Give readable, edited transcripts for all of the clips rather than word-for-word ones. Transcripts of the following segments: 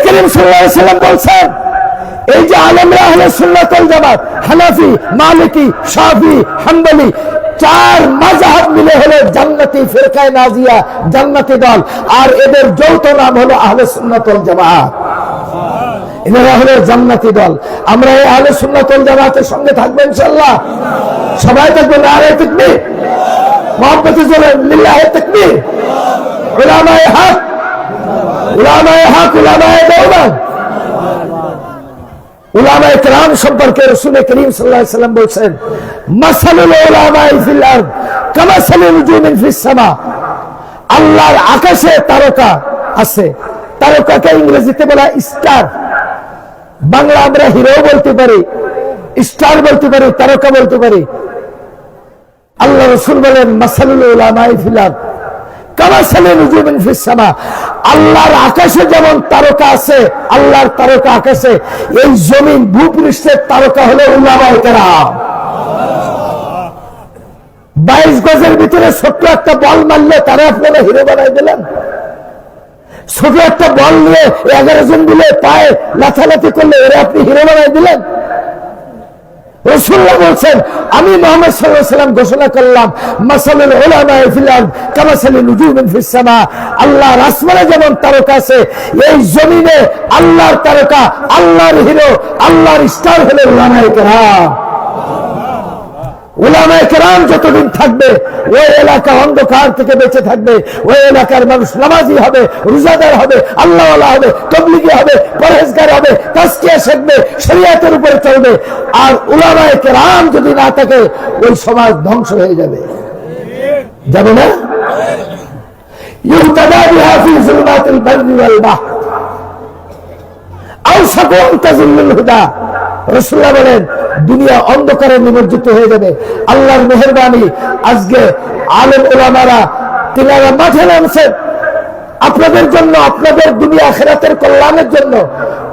করিম সাল্লাল্লাহু আলাইহি ওয়াসাল্লাম বলছেন, এই যে আলেমরা আহলে সুন্নাত ওয়াল জামাত, হানাফি, মালিকি, শাফি, হাম্বলি, চার মাযহাব মিলে হলো জান্নাতি ফিরকায়ে নাজিয়া, জান্নাতি দল। আর এদের যৌথ নাম হলো আহলে সুন্নাত ওয়াল জামাত। এনারা হলো জান্নাতি দল। আমরা এই আহলে সুন্নাত ওয়াল জামাতের সঙ্গে থাকবো ইনশাআল্লাহ। সবাই থাকবেন। নারে তাকবীর, মুহাব্বতে জোরে লিল্লাহি তাকবীর। উলামায়ে হক, উলামায়ে হক, উলামায়ে দেওবন্দ, উলামায়ে কেরাম সম্পর্কে রাসূল করিম সাল্লাল্লাহু আলাইহি ওয়াসাল্লাম বলেছেন, মাসালুল উলামাই ফিল আরদ কামাসালিন নুজুমিন ফিস সামা। আল্লাহর আকাশে তারকা আছে, তারকাকে ইংরেজিতে বলা স্টার, বাংলা আমরা হিরো বলতে পারি, স্টার বলতে পারি, তারকা বলতে পারি। আল্লাহ রাসূল বলেন, মাসালুল উলামাই ফিল আরদ কামাসালিন নুজুমিন ফিস সামা। আল্লাহর আকাশে যেমন তারকা আছে, আল্লাহর তারকা আকাশে, এই জমিন ভূপৃষ্ঠের তারকা হলো উলামায়ে কেরাম। 22 গজের ভিতরে ছোট্ট একটা বল মারলে তারা আপনারা হিরো বানাই দিলেন। ছোট একটা বল নিয়ে 11 জন মিলে পায়ে লাথালাথি করলে এরা আপনি হিরো বানাই দিলেন। রাসূলুল্লাহ বলছেন, আমি মুহাম্মদ সাল্লাল্লাহু আলাইহি ওয়াসাল্লাম ঘোষণা করলাম, মাসালুল উলামায়ে ফিল আরদ কামাসালি নুজুমিন ফিস সামা। আল্লাহর আসমানে যেমন তারকা আছে, এই জমিনে আল্লাহর তারকা, আল্লাহর হিরো, আল্লাহর স্টার হলো উলামায়ে কেরাম। উলামায়ে কেরাম যতদিন থাকবে, ওই এলাকা অন্ধকার থেকে বেঁচে থাকবে। ওই এলাকার মানুষ নামাজি হবে, রোজাদার হবে, আল্লাহওয়ালা হবে, তাবলীগী হবে, পরহেজগার হবে, তাজকিয়া শিখবে, শরীয়তের উপরে চলবে। আর উলামায়ে কেরাম যদি না থাকে, ওই সমাজ ধ্বংস হয়ে যাবে। যাবে না? ইউতাদা বিহা ফি যুলমাতিল বাররি ওয়াল বাহর আওসাকু আন তাযিল্লুল হুদা। রাসূলুল্লাহ বলেন, দুনিয়া অন্ধকারে নিমজ্জিত হয়ে যাবে। আল্লাহর মেহেরবানি, আজকে আলেম ওলামারা তিনারা মাঠে নামছেন আপনাদের জন্য, আপনাদের দুনিয়া আখিরাতের কল্যাণের জন্য।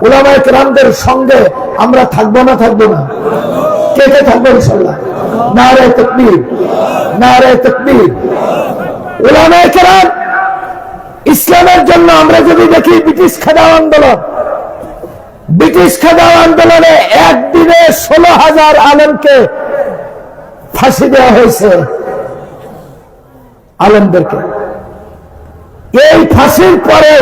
উলামায়ে কেরামদের সঙ্গে আমরা থাকবো না থাকবো না? কে কে থাকবো ইনশাআল্লাহ? নারে তাকবীর, নারে তাকবীর। উলামায়ে কেরাম ইসলামের জন্য আমরা যদি দেখি, ব্রিটিশ খেদাও আন্দোলন, ব্রিটিশ খেদাও আন্দোলনে একদিনে 16,000 আলেমকে ফাঁসি দেওয়া হয়েছে। আলেমদেরকে এই ফাঁসির পরে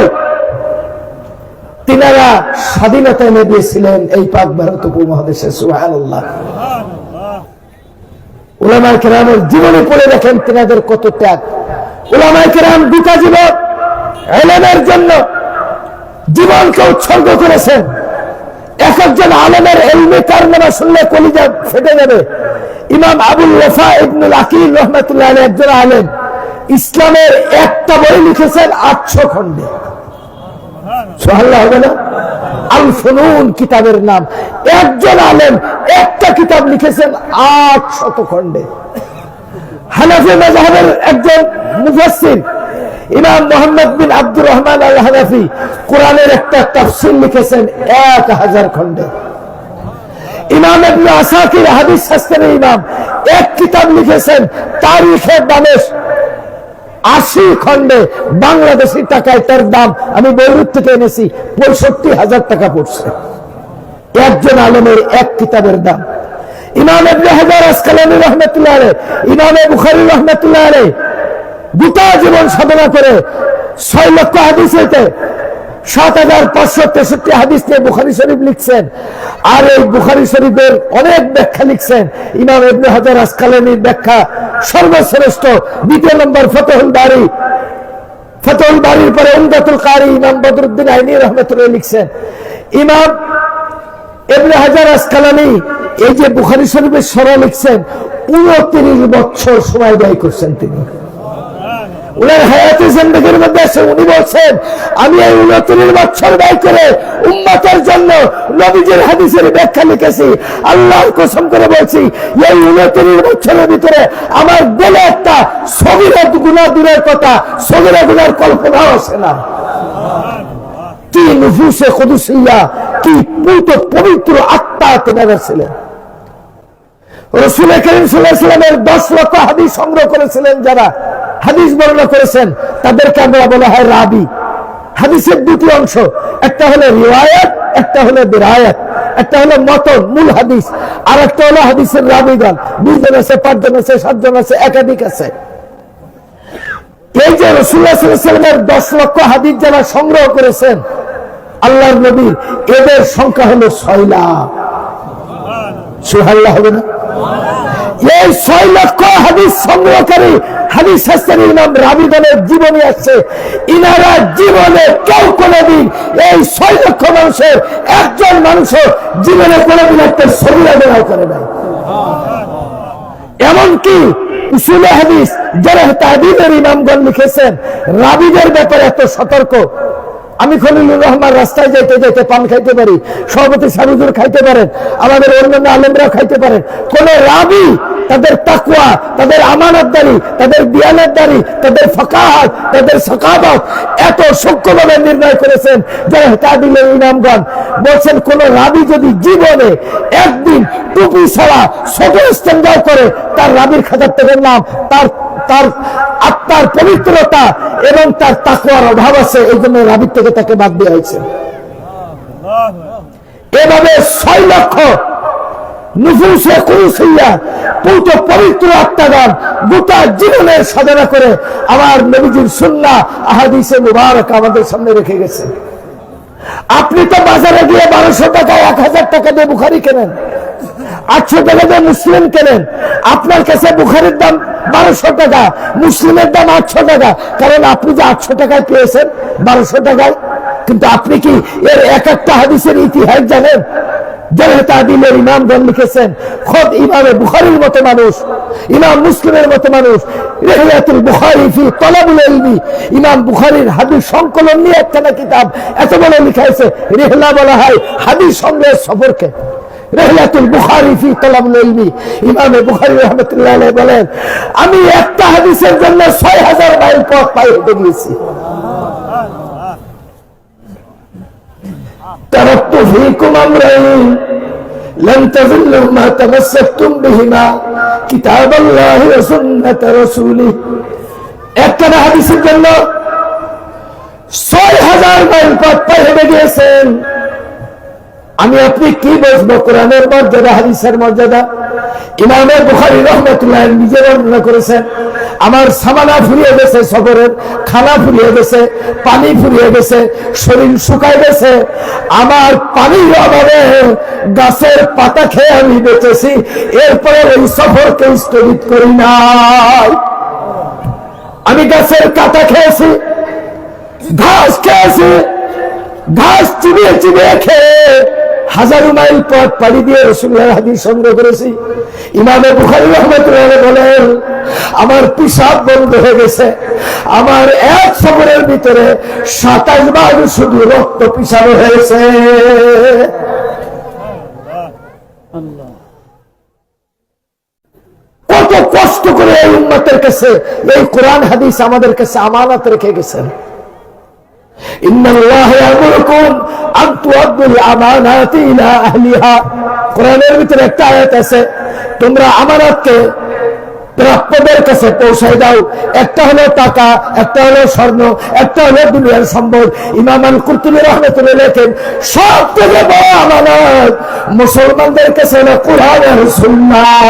তিনারা স্বাধীনতা এনে দিয়েছিলেন এই পাক ভারত উপমহাদেশে। সুবহানাল্লাহ। উলামায়ে কেরামের জীবনে পড়ে দেখেন তিনাদের কত ত্যাগ। উলামায়ে কেরাম দুটা জীবন ইলমের জন্য জীবনকে উৎসর্গ করেছেন। এক একজন আলেমের ইলমি কারনামা শুনলে কলিজা ফেটে যাবে। ইমাম আবুল ওয়াফা ইবনুল আকিল রাহমাতুল্লাহ আলাইহি একজন আলেম, ইসলামের একটা বই লিখেছেন 800 খণ্ডে। সুবহানাল্লাহ হবে না? আল ফুনুন কিতাবের নাম। একজন আলেম একটা কিতাব লিখেছেন 800 খণ্ডে। হানাফি মাযহাবের একজন মুফাসসির ইমাম মুহাম্মদ বিন আব্দুর রহমান আল হানাফি কোরআনের একটা তাফসীর লিখেছেন 1000 খণ্ডে। ইমাম ইবনে আসাকির হাদিস শাস্ত্রের ইমাম এক কিতাব লিখেছেন তারিখে দামেস্ক 80 খণ্ডে। বাংলাদেশি টাকায় তার দাম, আমি বৈরুত থেকে এনেছি, 65,000 টাকা পড়ছে একজন আলেমের এক কিতাবের দাম। ইমাম ইবনে হাজার আসকালানী রাহমাতুল্লাহ আলাইহি, ইমাম বুখারী রাহমাতুল্লাহ আলাইহি গোটা জীবন সাধনা করে 6 লক্ষ হাদিস হইতে 7,563 হাদিস নিয়ে বুখারী শরীফ লিখছেন। আর এই বুখারী শরীফের অনেক ব্যাখ্যা লিখছেন। ইমাম ইবনে হাজার আসকালানীর ব্যাখ্যা সর্বশ্রেষ্ঠ। 2 নম্বর ফতহুল বারী, ফতহুল বারীর পরে উমদাতুল কারি ইমাম বদরুদ্দিন আইনি রাহমাতুল্লাহ লিখছেন। ইমাম ইবনে হাজার আসকালানী এই যে বুখারী শরীফের শরহ লিখছেন, 29 বছর সময় ব্যয় করছেন তিনি। উনার হায়াতে জিন্দেগির মধ্যে আছে, উনি বলছেন, আমি এই 29 বছর ব্যয় করে উম্মতের জন্য নবীজির হাদিসের ব্যাখ্যা লিখেছি। আল্লাহর কসম করে বলছি, এই 29 বছরের ভিতরে আমার দিলে একটা সগীরা গুনাহ দূরের কথা, সগীরা গুনার কল্পনাও আসে না। কি নুফুসে কুদসিয়া, কি পবিত্র আত্মা তেনারা ছিলেন। রাসূল করিম সাল্লাল্লাহু আলাইহি ওয়াসাল্লামের 10 লক্ষ হাদিস সংগ্রহ করেছিলেন। যারা হাদিস বর্ণনা করেছেন তাদেরকে আমরা বলা হয় রাবি। হাদিসের দুটি অংশ, একটা হলো রিওয়ায়াত, একটা হলো দিরায়াত। একটা হলো মতন মূল হাদিস, আর একটা হলো হাদিসের রাবীগণ, 2 জন আছে, 5 জন আছে, 7 জন আছে, একাধিক আছে। এই যে রাসূলুল্লাহ সাল্লাল্লাহু আলাইহি ওয়াসাল্লামের 10 লক্ষ হাদিস যারা সংগ্রহ করেছেন আল্লাহর নবী, এদের সংখ্যা হলো 6 লাখ। সুবহানাল্লাহ হবে না? এই 6 লক্ষ হাদিস সংগ্রহকারী হাদিস শাস্ত্রের ইমাম রাবীগণের জীবনী আছে। ইনারা জীবনে কেউ কোনদিন এই 6 লক্ষ মানুষের একজন মানুষও জীবনে কোনদিন একটা সগীরা বের করে নাই। এমনকি উসুলে হাদিস যারা তাহদিদের ইমামগণ লিখেছেন রাবীদের ব্যাপারে এত সতর্ক। আমি খলিলুর রহমান রাস্তায় যেতে যেতে পান খাইতে পারি, সভাপতি সাবিজুর খাইতে পারেন, আমাদের অন্যান্য আলেমরাও খাইতে পারেন। কোন রাবী তাদের তাকওয়া, তাদের আমানতদারি, তাদের দিয়ানতদারি, তাদের ফাকাহাত, তাদের সাকাবাত এত সূক্ষ্মভাবে নির্ণয় করেছেন যারা তাহদিদের ইমামগণ বলছেন, কোন রাবী যদি জীবনে একদিন টুপি ছাড়া ছোট ইস্তেঞ্জা করে, তার রাবীর খাতার থেকে নাম, তার আত্মার পবিত্রতা এবং তার তাকওয়ার অভাব আছে, এই জন্য রাবীর থেকে তাকে বাদ দেওয়া হয়েছে। এভাবে 6 লক্ষ নুফুসে কুদসিয়া পবিত্র আত্মাগণ গোটা জীবনের সাধনা করে আমার নবীজির সুন্নাহ আহাদিসে মুবারক আমাদের সামনে রেখে গেছে। আপনি তো বাজারে গিয়ে 1200 টাকা 1000 টাকা দিয়ে বুখারী কেনেন, 800 টাকা দিয়ে মুসলিম কেনেন। আপনার কাছে বুখারীর দাম 1200 টাকা, মুসলিমের দাম 800 টাকা, কারণ আপনি যে 800 টাকায় পেয়েছেন 1200 টাকায়। কিন্তু আপনি কি এর এক একটা হাদিসের ইতিহাস জানেন? যারা তাহদিলের ইমামগণ লিখেছেন, খোদ ইমামে বুখারীর মতো মানুষ, ইমাম মুসলিমের মতো মানুষ রিহলাতুল বুখারী ফি তালাবুল ইলমি, ইমাম বুখারীর হাদিস সংকলন নিয়ে একটা কিতাব এত বড় লিখাইছে। রিহলা বলা হয় হাদিস সংগ্রহের সফরকে। রিহলাতুল বুখারী ফি তালাবুল ইলমি, ইমামে বুখারী রাহমাতুল্লাহ আলাইহি বলেন, আমি একটা হাদিসের জন্য 6000 মাইল পথ পায়ে হেঁটে গিয়েছি। তারাক্তু ফীকুম আমরাইন লান তাযিল্লু মা তামাসসাকতুম বিহিমা কিতাবাল্লাহি ওয়া সুন্নাত রাসূলিহি। একটা হাদিসের জন্য 6000 মাইল পথ পায়ে হেঁটে গিয়েছেন। আমি আপনি কি বুঝবো কোরআনের মর্যাদা, হাদিসের মর্যাদা? ইমামে বুখারী রাহমাতুল্লাহ নিজে বর্ণনা করেছেন, আমার সামানা ফুরিয়ে গেছে, সফরের খানা ফুরিয়ে গেছে, পানি ফুরিয়ে গেছে, শরীর শুকায় গেছে, আমার পানির অভাবে গাছের পাতা খেয়ে আমি বেঁচেছি, এরপরে এই সফরকে স্থগিত করি নাই। আমি গাছের কাটা খেয়েছি, ঘাস খেয়েছি, ঘাস চিবিয়ে চিবিয়ে খেয়ে 1000 মাইল পথ পাড়ি দিয়ে রাসূলুল্লাহর হাদিস সংগ্রহ করেছি। ইমামে বুখারী রাহমাতুল্লাহ আলাইহি বলেন, আমার পেশাব বন্ধ হয়ে গেছে, আমার এক সফরের ভিতরে 27 বার শুধু রক্ত পেশাব হয়েছে। কত কষ্ট করে এই উম্মতের কাছে এই কোরআন হাদিস আমাদের কাছে আমানত রেখে গেছেন। ইন্নাল্লাহা ইয়া'মুরুকুম আন তু'আদ্দুল আমানাতি ইলা আহলিহা, কোরআনের ভিতরে একটা আয়াত আছে, তোমরা আমানতকে প্রাপ্যদের কাছে পৌঁছায় দাও। একটা হলো টাকা, একটা হলো স্বর্ণ, একটা হলো দুনিয়ার সম্পদ। ইমাম আল কুরতুবী রাহমাতুল্লাহ লেখেন, সব থেকে বড় আমানত মুসলমানদের কাছে হলো কোরআন আর সুন্নাহ।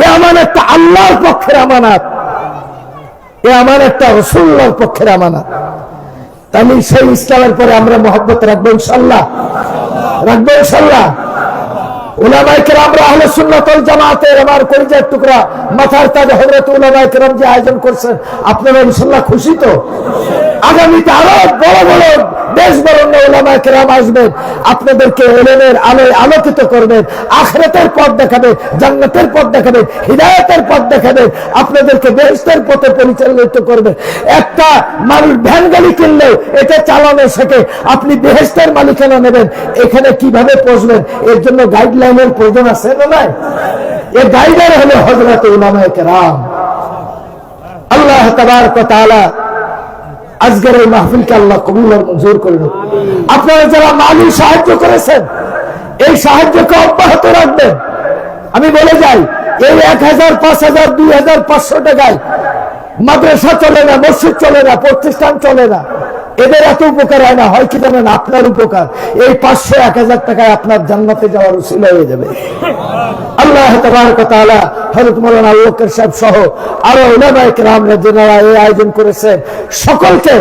এই আমানতটা আল্লাহর পক্ষের আমানত, এ আমার একটা রাসূলুল্লাহর পক্ষের আমানত। তাহলে সেই ইসলামের পরে আমরা মহব্বত রাখবো ইনশাআল্লাহ, রাখবো ইনশাআল্লাহ। উলামায়ে কেরাম আহলে সুন্নাত ওয়াল জামাতের আমার কলিজার টুকরা মাথার তাজ হযরত উলামায়ে কেরাম যে আয়োজন করছেন, আপনারা ইনশাআল্লাহ খুশি তো? আগামীতে আরো বড় বড় দেশ বরণ্য উলামায়ে কেরাম আসবেন, আপনাদেরকে ইলমের আলোয় আলোকিত করবেন, আখিরাতের পথ দেখাবেন, জান্নাতের পথ দেখাবেন, হিদায়াতের পথ দেখাবেন, আপনাদেরকে বেহেশতের পথে পরিচালিত করবেন। একটা মানুষ ভ্যান গাড়ি কিনলেও এটা চালানো শেখে, আপনি বেহেশতের মালিকানা নেবেন, এখানে কিভাবে পৌঁছবেন এর জন্য গাইডলাইনের প্রয়োজন আছে না নাই? এই গাইডলাইন হলো হযরত উলামায়ে কেরাম। আল্লাহ তাবারক ওয়া তাআলা আজকের এই মাহফিলকে আল্লাহ কবুল আর মঞ্জুর করুন। আপনারা যারা মালি সাহায্য করেছেন, এই সাহায্যকে অব্যাহত রাখবেন। আমি বলে যাই, এই 1000, 5000, 2500 টাকায় মাদ্রাসা চলে না, মসজিদ চলে না, প্রতিষ্ঠান চলে না, এদের এত উপকার হয় না। হয় কি জানেন? আপনার উপকার। এই 500-1000 টাকায় আপনার জান্নাতে যাওয়ার উসিলা হয়ে যাবে। আল্লাহ তাবারক ওয়া তাআলা হযরত মাওলানা আবু বকর সাহেব সহ আরো উলামায়ে কেরামরা যারা এই আয়োজন করেছেন সকলকে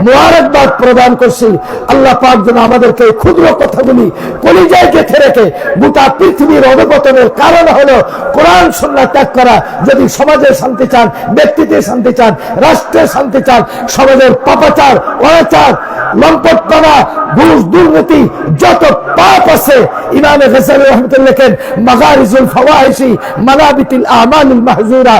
মুবারকবাদ প্রদান করছি। আল্লাহ পাক যেন আমাদেরকে এই ক্ষুদ্র কথাগুলি কলিজায় গেঁথে রেখে গোটা পৃথিবীর অবগতনের কারণ হলো কোরআন সুন্নাহ ত্যাগ করা। যদি সমাজে শান্তি চান, ব্যক্তিতে শান্তি চান, রাষ্ট্রে শান্তি চান, সমাজের পাপাচার, অনাচার, লম্পটপনা, ঘুষ, দুর্নীতি, যত পাপ আছে, ইমাম গাজ্জালী রাহমাতুল্লাহ লেখেন মাগারিজুল ফাওয়াহিশি মানাবিতিল আমালিল মাহজুরা,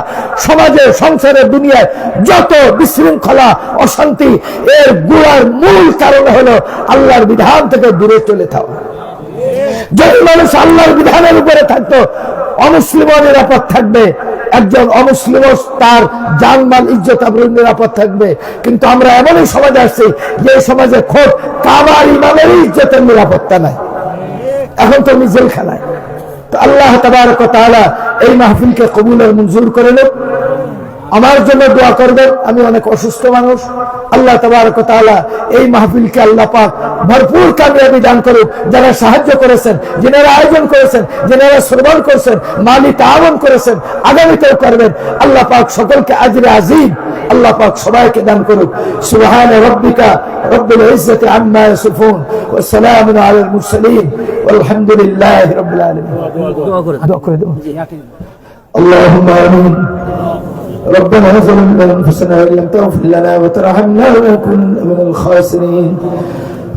সমাজে, সংসারে, দুনিয়ায় যত বিশৃঙ্খলা, অশান্তি, এর গুড়ার মূল কারণ হলো আল্লাহর বিধান থেকে দূরে চলে থাকা। যদি মানুষ আল্লাহর বিধানের উপরে থাকতো, অমুসলিমও নিরাপদ থাকবে, একজন অমুসলিম তার জানমাল ইজ্জত আবরু নিরাপদ থাকবে। কিন্তু আমরা এমনই সমাজে আসছি যে সমাজে খোদ কাবার ইমামের ইজ্জতের নিরাপত্তা নাই, এখন তো নিজের খেলায়। তো আল্লাহ তাবারক ওয়া তাআলা এই মাহফিলকে কবুলের মঞ্জুর করে নেন। আমার জন্য দোয়া করবেন, আমি অনেক অসুস্থ মানুষ। আল্লাহ তাবারক ওয়া তাআলা এই মাহফিলকে আল্লাহ পাক ভরপুর কামিয়াবি দান করুক। যারা সাহায্য করেছেন, যারা আয়োজন করেছেন, যারা শ্রবণ করেছেন, মালি তাআওয়ান করেছেন, আগামীতেও করবেন, আল্লাহ পাক সকলকে আজরে আজিম আল্লাহ পাক সবাইকে দান করুক। সুবহান রাব্বিকা রব্বিল ইজ্জাতি আম্মা ইয়াসিফুন ওয়া সালামুন আলাল মুরসালিন ওয়ালহামদুলিল্লাহি রাব্বিল আলামিন। দোয়া করে দাও। আল্লাহুম্মা আমিন। ربنا ظلمنا انفسنا وان لم تغفر لنا وترحمنا لنكن من الخاسرين.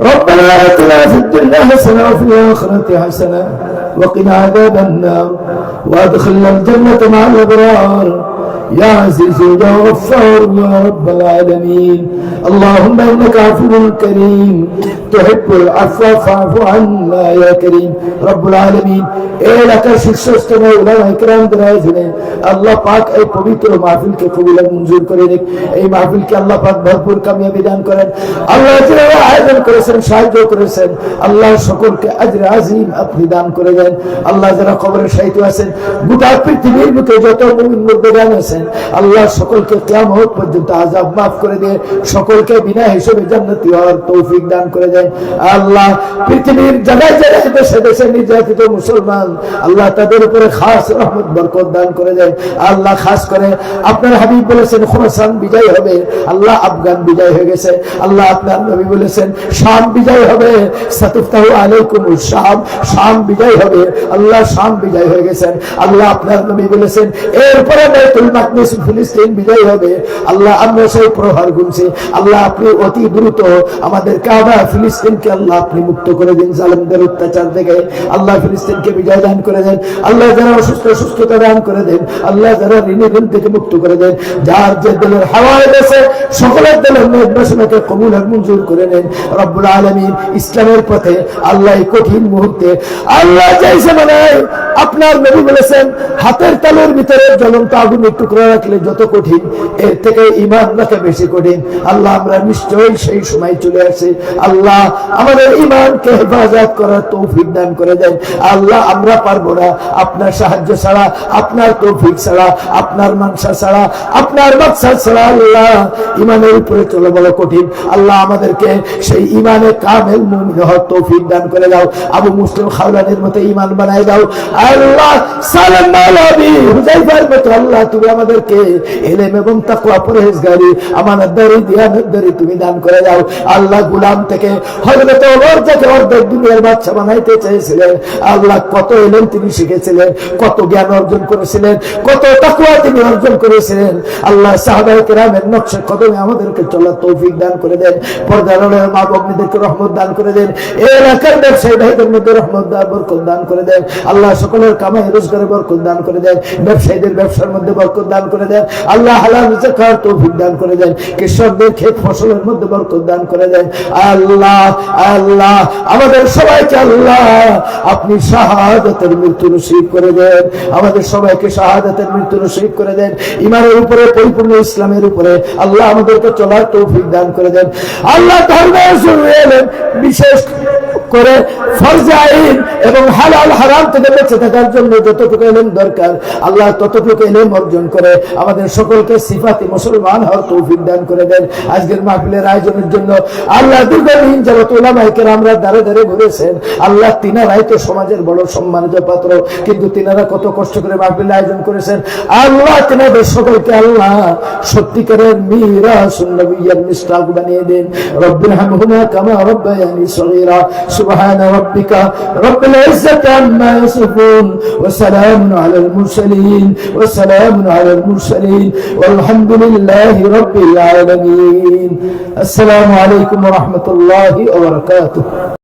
ربنا آتنا في الدنيا حسنة وفي الآخرة حسنة وقنا عذاب النار وادخلنا الجنة مع الأبرار يا عزيز يا غفار يا رب العالمين. اللهم إنك عفو كريم تحب العفو فاعف عنا يا كريم رب العالمين. এলাকার শীর্ষস্থানে উলামায়ে কেরামদের আয়োজনে আল্লাহ পাক এই পবিত্র মাহফিলকে কবুল ও মঞ্জুর করে নিক। এই মাহফিলকে আল্লাহ পাক ভরপুর কামিয়াবি দান করেন। আল্লাহ যারা আয়োজন করেছেন, সাহায্য করেছেন, আল্লাহ সকলকে আজরে আজিম আপনি দান করে দেন। আল্লাহ যারা কবরে শায়িত আছেন, গোটা পৃথিবীর বুকে যত মুমিন মুর্দাগান আছেন, আল্লাহ সকলকে কিয়ামত পর্যন্ত আযাব মাফ করে দিয়ে সকলকে বিনা হিসেবে জান্নাতি হওয়ার তৌফিক দান করে দেন। আল্লাহ পৃথিবীর জায়গায় জায়গায় দেশে দেশে নির্যাতিত মুসলমান, আল্লাহ তাদের উপরে খাস রহমত বরকত দান করে দেন। আল্লাহ খাস করে আপনার হাবিব বলেছেন খুরাসান বিজয় হবে, আল্লাহ আফগান বিজয় হয়ে গেছে। আল্লাহ আপনার নবী বলেছেন শাম বিজয় হবে, সাতুফতাহু আলাইকুমুশ শাম, শাম বিজয় হবে, আল্লাহ শাম বিজয় হয়ে গেছেন। আল্লাহ আপনার নবী বলেছেন এরপরে বাইতুল মাকদিস ফিলিস্তিন বিজয় হবে। আল্লাহ আমরা সেই প্রহার গুনছি, আল্লাহ আপনি অতি দ্রুত আমাদের কাবা ফিলিস্তিনকে আল্লাহ আপনি মুক্ত করে দিন জালেমদের অত্যাচার থেকে। আল্লাহ ফিলিস্তিনকে বিজয় দান করে দেন। আল্লাহ যারা অসুস্থ সুস্থতা দান করে দেন। আল্লাহ যারা ঋণী ঋণ থেকে মুক্ত করে দেন। যার যে দিলের হাওয়ায় গেছে সকলের দিলের নেক বাসনাকে কবুল আর মঞ্জুর করে নেন রব্বুল আলামিন। ইসলামের পথে আল্লাহ এই কঠিন মুহূর্তে আল্লাহ চাইছে মানে আপনার নবী বলেছেন হাতের তালুর ভিতরে জ্বলন্ত আগুনের টুকরা রাখলে যত কঠিন, এর থেকে ঈমান রাখা বেশি কঠিন। আল্লাহ আমরা নিশ্চয়ই সেই সময় চলে আসি। আল্লাহ আমাদের ঈমানকে হেফাজত করার তৌফিক দান করে দেন। আল্লাহ আমরা পারবো না আপনার সাহায্য ছাড়া, আপনার তৌফিক ছাড়া, আপনার মানসা ছাড়া, আপনার মাকসাদ ছাড়া। আল্লাহ ঈমানের উপরে চলে বড় কঠিন। আল্লাহ আমাদেরকে সেই ঈমানে কামেল মুমিন হওয়ার তৌফিক দান করে দাও। আবু মুসলিম খাওলানির মতো ঈমান বানায় দাও। আল্লাহ সালাম নবী হুযায়ফার মতো আল্লাহ তুমি আমাদেরকে ইলম এবং তাকওয়া পরহেজগারি আমানতদারি দিয়ানতদারি তুমি দান করে দাও। আল্লাহ গোলাম থেকে হযরত ওমর থেকে অর্ধেক দুনিয়ার বাদশা বানাইতে চেয়েছিলেন। আল্লাহ কত ইলম তিনি শিখেছিলেন, কত জ্ঞান অর্জন করেছিলেন, কত তাকওয়া তিনি অর্জন করেছিলেন। আল্লাহ সাহাবায়ে কেরামের নকশে কদমে আমাদেরকে চলার তৌফিক দান করে দেন। পর্দার আড়ালের মা বোনদেরকে রহমত দান করে দেন। এই এলাকার ব্যবসায়ী ভাইদের মধ্যে রহমত দান বরকত দান করে দেন। আল্লাহ সকলের কামাই রোজগারে বরকত দান করে দেন। ব্যবসায়ীদের ব্যবসার মধ্যে বরকত দান করে দেন। আল্লাহ হালাল রিজিক খাওয়ার তৌফিক দান করে দেন। কৃষকদের ক্ষেত ফসলের মধ্যে বরকত দান করে দেন। আল্লাহ আল্লাহ আমাদের সবাইকে আল্লাহ আপনি শাহাদাতের মৃত্যু নসিব করে দেন। আমাদের সবাইকে শাহাদাতের মৃত্যু নসিব করে দেন। ঈমানের উপরে পরিপূর্ণ ইসলামের উপরে আল্লাহ আমাদেরকে চলার তৌফিক দান করে দেন। আল্লাহ ধর্মের বিশেষ করে ফরজে আইন এবং হালাল হারাম থেকে বেঁচে থাকার জন্য যতটুকু ইলম দরকার আল্লাহ ততটুকু ইলম অর্জন করে আমাদের সকলকে সিফাতি মুসলমান হওয়ার তৌফিক দান করে দেন। আজকের মাহফিলের আয়োজনের জন্য আল্লাহ দীর্ঘদিন যাবত উলামায়ে কেরামরা দাঁড়ে দাঁড়ে ঘুরেছেন। আল্লাহ তিনারাই তো সমাজের বড় সম্মানিত পাত্র, কিন্তু তিনারা কত কষ্ট করে মাহফিলের আয়োজন করেছেন। আল্লাহ তিনাদের সকলকে আল্লাহ সত্যিকারের মিরাসুন নবিয়্যির মিসদাক বানিয়ে দেন। রব্বিরহামহুমা কামা রাব্বায়ানি সগীরা। সুবহানা রাব্বিকা রব্বিল ইজ্জাতি আম্মা ইয়াসিফুন ওয়া সালামুন আলাল মুরসালিন ওয়া সালামুন আলাল মুরসালিন ওয়ালহামদুলিল্লাহি রাব্বিল আলামিন। আসসালামু আলাইকুম ওয়া রাহমাতুল্লাহি ওয়া বারাকাতুহু।